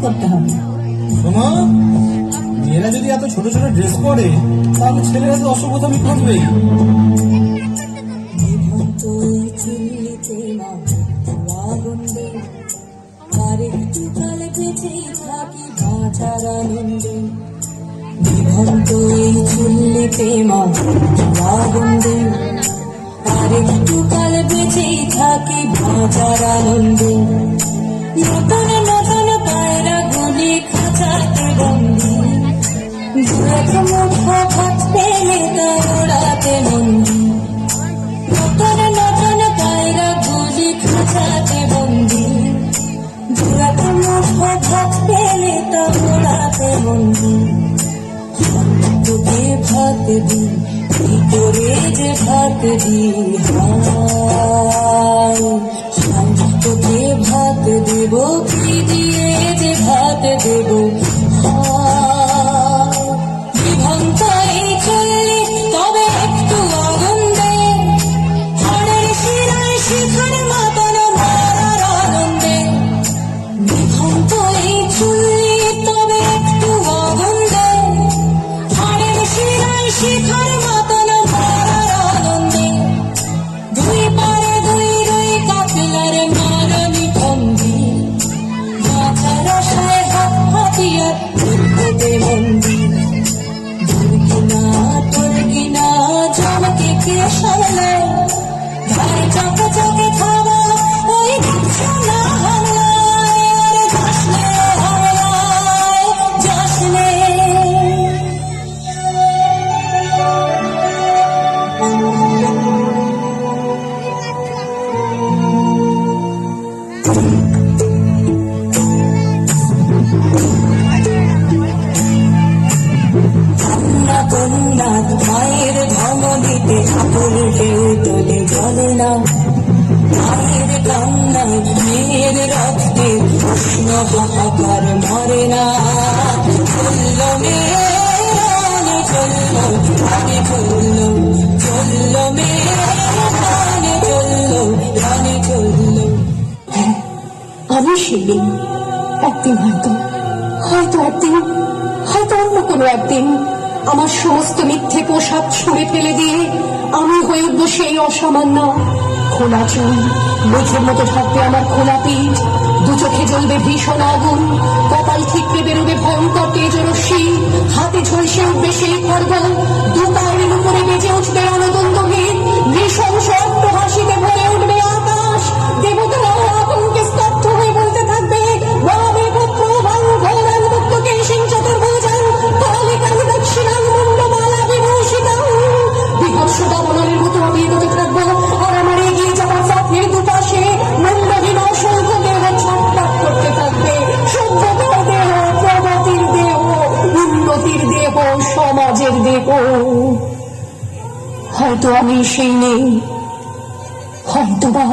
করতে হবে। শোনো, মেয়েরা যদি এত ছোট ছোট ড্রেস পরে তাহলে ছেলেরা তো অসভ্যতামি করবেই। আরেকটু কাল বেঁচে থাকি বাঁচার আনন্দে, বিভক্ত এই চুল্লিতে মা আনন্দে, আরেকটু কাল বেঁচে থাকি বাঁচার আনন্দে। নতুন নতুন পায়রা গুলি খাঁচাতে বন্দি, দুয়েক মুঠো ভাত পেলে তা ওড়াতে বন্দি। নতুন নতুন পায়রা গুলি খাঁচাতে বন্দি, দুয়েক মুঠো ভাত পেলে তা ওড়াতে বন্দি। তোকে ভাত দি কি করে যে ভাত দি, তোকে ভাত দেব কি দিয়ে যে ভাত দেব। বিভক্ত এই চুল্লি তবে একটু আগুন দে, হাড়ের শিরায় শিখার মতন মারার আনন্দে। বিভক্ত এই চুল্লি তবে একটু আগুন দে, হাড়ের শিরায় শিখার মতন মারার আনন্দে। দুই পারে দুই দুই কাপিলার মারণি বন্দি, মাথার আশায় হাত হাতিয়ার দুর্গতে বন্দি। দুর্গিনা দুর্গিনা জমকে কে সামলায়, ধার চাকে চাকে খাওয়া ওই দিচ্ছে না হামলায়। আর যাসনে হামলায় যাসনে। কন্যা কন্যা মায়ের ধমনীতে আকুল ঢেউ তোলে জলে না, মায়ের কান্নায় মেয়ের রক্তে উষ্ণ হাহাকার মরে না। চলল মেয়ে প্রাণে চলল, প্রাণে চলল, চলল মেয়ে প্রাণে চলল, প্রাণে চলল। আমি সেদিন একদিন হয়তো একদিন অন্য কোনো একদিন আমার সমস্ত মিথ্যে পোশাক ছুঁড়ে ফেলে দিয়ে আমি হয়ে উঠব সেই অসামান্য। খোলা চুল, মেঘের মতো থাকবে আমার খোলা পিঠ, দু চোখে জ্বলবে ভীষণ আগুন, কপাল ঠিকরে বেরোবে ভয়ঙ্কর তেজরশ্মি, হাতে ঝলসে উঠবে সেই খড়গ, দু পায়ের উপরে বেজে উঠবে অনদন্ত গীত, নৃশংস হাসিতে ভরে উঠবে আকাশ। দেবতারা আতঙ্কে স্তব্ধ হয়ে বলতে থাকবে, বাবে পুত্র ভাঙ্গরান পুত্রকে সিং চতুর্ভুজান কালিকাং দক্ষিণাং মুন্ডমালা বিভূষিতাং। বিভৎস দামনের মতো আমি এগোতে থাকবো, আর আমার এগিয়ে যাওয়ার পথের দুপাশে মুন্ডহীন অসংখ্য দেহ ছটফট করতে থাকবে। সভ্যতার দেহ, প্রগতির দেহ, উন্নতির দেহ, সমাজের দেহ। হয়তো আমি সেই নেই, হয়তোবা